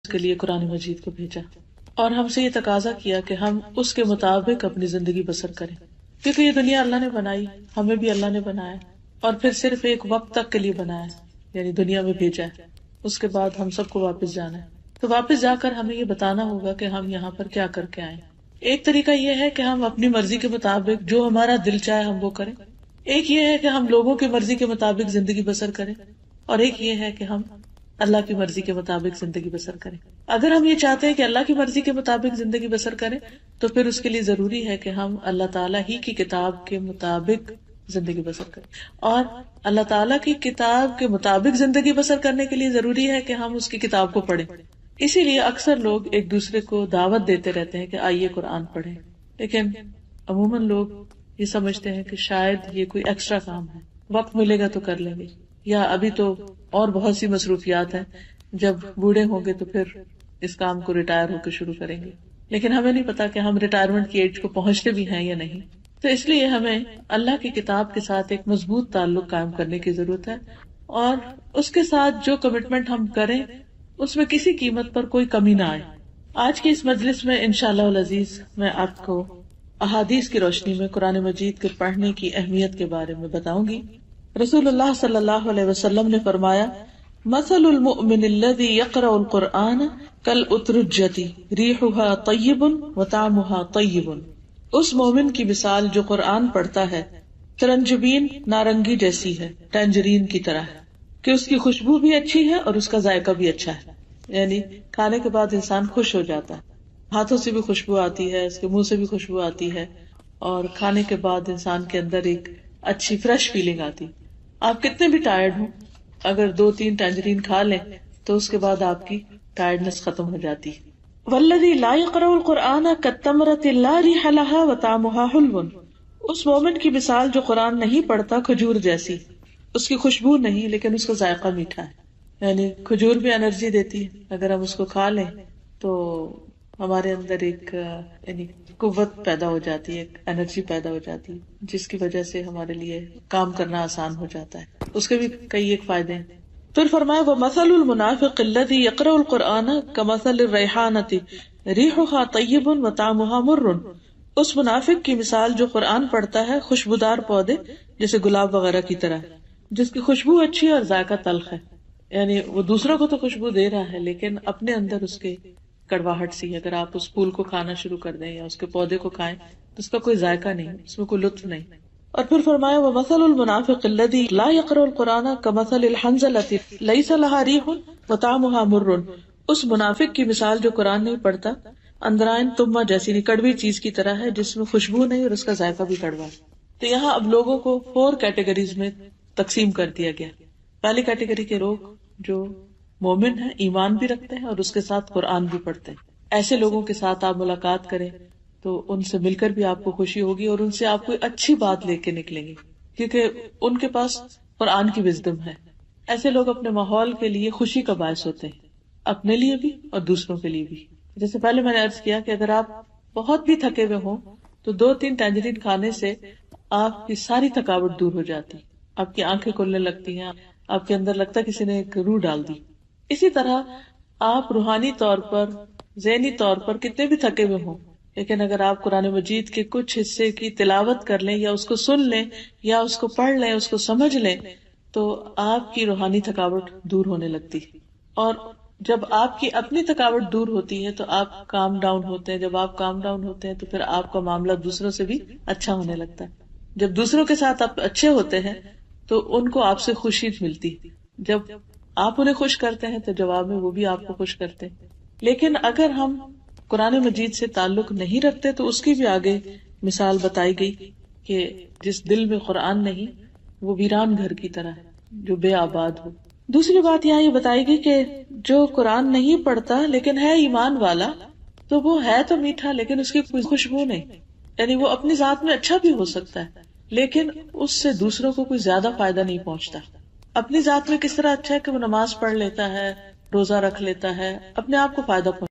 کے لیے قرآن مجید کو بھیجا اور ہم سے یہ تقاضا کیا کہ ہم اس کے مطابق اپنی زندگی بسر کریں، کیونکہ یہ دنیا اللہ نے بنائی، ہمیں بھی اللہ نے بنایا اور پھر صرف ایک وقت تک کے لیے بنایا، یعنی دنیا میں بھیجا ہے، اس کے بعد ہم سب کو واپس جانا ہے۔ تو واپس جا کر ہمیں یہ بتانا ہوگا کہ ہم یہاں پر کیا کر کے آئے۔ ایک طریقہ یہ ہے کہ ہم اپنی مرضی کے مطابق جو ہمارا دل چاہے ہم وہ کریں، ایک یہ ہے کہ ہم لوگوں کی مرضی کے مطابق زندگی بسر کریں، اور ایک یہ ہے کہ ہم اللہ کی مرضی کے مطابق زندگی بسر کریں۔ اگر ہم یہ چاہتے ہیں کہ اللہ کی مرضی کے مطابق زندگی بسر کریں تو پھر اس کے لیے ضروری ہے کہ ہم اللہ تعالیٰ ہی کی کتاب کے مطابق زندگی بسر کریں، اور اللہ تعالیٰ کی کتاب کے مطابق زندگی بسر کرنے کے لیے ضروری ہے کہ ہم اس کی کتاب کو پڑھیں۔ اسی لیے اکثر لوگ ایک دوسرے کو دعوت دیتے رہتے ہیں کہ آئیے قرآن پڑھیں، لیکن عموماً لوگ یہ سمجھتے ہیں کہ شاید یہ کوئی ایکسٹرا کام ہے، وقت ملے گا تو کر لیں گے، یا ابھی تو اور بہت سی مصروفیات ہیں، جب بوڑھے ہوں گے تو پھر اس کام کو ریٹائر ہو کے شروع کریں گے۔ لیکن ہمیں نہیں پتا کہ ہم ریٹائرمنٹ کی ایج کو پہنچتے بھی ہیں یا نہیں۔ تو اس لیے ہمیں اللہ کی کتاب کے ساتھ ایک مضبوط تعلق قائم کرنے کی ضرورت ہے، اور اس کے ساتھ جو کمٹمنٹ ہم کریں اس میں کسی قیمت پر کوئی کمی نہ آئے۔ آج کی اس مجلس میں انشاءاللہ العزیز میں آپ کو احادیث کی روشنی میں قرآن مجید کے پڑھنے کی اہمیت کے بارے میں بتاؤں گی۔ رسول اللہ صلی اللہ علیہ وسلم نے فرمایا، مثل المؤمن الذي يقرأ القرآن كالأترجة ريحها طيب وطعمها طيب۔ اس مومن کی مثال جو قرآن پڑھتا ہے ترنجبین نارنگی جیسی ہے، ٹینجرین کی طرح ہے، کہ اس کی خوشبو بھی اچھی ہے اور اس کا ذائقہ بھی اچھا ہے، یعنی کھانے کے بعد انسان خوش ہو جاتا ہے، ہاتھوں سے بھی خوشبو آتی ہے، اس کے منہ سے بھی خوشبو آتی ہے، اور کھانے کے بعد انسان کے اندر ایک اچھی فریش فیلنگ آتی۔ آپ کتنے بھی ٹائرڈ ہوں، اگر 2-3 ٹینجرین کھا لیں تو اس کے بعد آپ کی ٹائرڈنس ختم ہو جاتی۔ والذی لا یقرأ القرآن کالتمرۃ لا ریح لها وطعمها حلو۔ اس مومن کی مثال جو قرآن نہیں پڑھتا کھجور جیسی، اس کی خوشبو نہیں لیکن اس کا ذائقہ میٹھا ہے، یعنی کھجور بھی انرجی دیتی ہے، اگر ہم اس کو کھا لیں تو ہمارے اندر ایک یعنی قوت پیدا ہو جاتی ہے، ایک انرجی پیدا ہو جاتی ہے، جس کی وجہ سے ہمارے لیے کام کرنا آسان ہو جاتا ہے۔ اس کے بھی کئی ایک فائدے ہیں۔ پھر فرمایا، وَمَثَلُ الْمُنَافِقِ الَّذِي يَقْرَأُ الْقُرْآنَ كَمَثَلِ الرَّيْحَانَةِ رِيحُهَا طَيِّبٌ وَطَعْمُهَا مُرٌّ۔ اس منافق کی مثال جو قرآن پڑھتا ہے خوشبودار پودے جیسے گلاب وغیرہ کی طرح، جس کی خوشبو اچھی اور ذائقہ تلخ ہے، یعنی وہ دوسروں کو تو خوشبو دے رہا ہے لیکن اپنے اندر اس کے کڑواہٹ سی۔ اگر آپ اس پھول کو کھانا شروع کر دیں یا اس کے پودے کو کھائیں تو اس کا کوئی ذائقہ نہیں، اس میں کوئی لطف نہیں۔ اور پھر فرمایا، وَمَثَلُ الْمُنَافِقِ الَّذِي لَا يَقْرَأُ الْقُرْآنَ كَمَثَلِ الْحَنْظَلَةِ لَيْسَ لَهَا رِيحٌ وَطَعْمُهَا مُرٌّ۔ اس منافق کی مثال جو قرآن نہیں پڑھتا اندرائن تمہ جیسی کڑوی چیز کی طرح ہے، جس میں خوشبو نہیں اور اس کا ذائقہ بھی کڑوا ہے۔ تو یہاں اب لوگوں کو 4 کیٹیگریز میں تقسیم کر دیا گیا۔ پہلی کیٹیگری کے لوگ جو مومن ہیں، ایمان بھی رکھتے ہیں اور اس کے ساتھ قرآن بھی پڑھتے ہیں، ایسے لوگوں کے ساتھ آپ ملاقات کریں تو ان سے مل کر بھی آپ کو خوشی ہوگی اور ان سے آپ کوئی اچھی بات لے کے نکلیں گے، کیونکہ ان کے پاس قرآن کی وزڈم ہے۔ ایسے لوگ اپنے ماحول کے لیے خوشی کا باعث ہوتے ہیں، اپنے لیے بھی اور دوسروں کے لیے بھی۔ جیسے پہلے میں نے عرض کیا کہ اگر آپ بہت بھی تھکے ہوئے ہوں تو 2-3 ٹینجرین کھانے سے آپ کی ساری تھکاوٹ دور ہو جاتی، آپ کی آنکھیں کھلنے لگتی ہیں، آپ کے اندر لگتا ہے کسی نے ایک روح ڈال دی۔ اسی طرح آپ روحانی طور پر، ذہنی طور پر کتنے بھی تھکے ہوئے ہوں، لیکن اگر آپ قرآن مجید کے کچھ حصے کی تلاوت کر لیں یا اس کو سن لیں یا اس کو پڑھ لیں، اس کو سمجھ لیں، تو آپ کی روحانی تھکاوٹ دور ہونے لگتی۔ اور جب آپ کی اپنی تھکاوٹ دور ہوتی ہے تو آپ کام ڈاؤن ہوتے ہیں، جب آپ کام ڈاؤن ہوتے ہیں تو پھر آپ کا معاملہ دوسروں سے بھی اچھا ہونے لگتا ہے۔ جب دوسروں کے ساتھ آپ اچھے ہوتے ہیں تو ان کو آپ سے خوشی ملتی، جب آپ انہیں خوش کرتے ہیں تو جواب میں وہ بھی آپ کو خوش کرتے ہیں۔ لیکن اگر ہم قرآن مجید سے تعلق نہیں رکھتے تو اس کی بھی آگے مثال بتائی گئی کہ جس دل میں قرآن نہیں وہ ویران گھر کی طرح ہے جو بے آباد ہو۔ دوسری بات یہاں یہ بتائی گئی کہ جو قرآن نہیں پڑھتا لیکن ہے ایمان والا تو وہ ہے تو میٹھا لیکن اس کی کوئی خوشبو نہیں، یعنی وہ اپنی ذات میں اچھا بھی ہو سکتا ہے لیکن اس سے دوسروں کو کوئی زیادہ فائدہ نہیں پہنچتا۔ اپنی ذات میں کس طرح اچھا ہے کہ وہ نماز پڑھ لیتا ہے، روزہ رکھ لیتا ہے، اپنے آپ کو فائدہ پہنچتا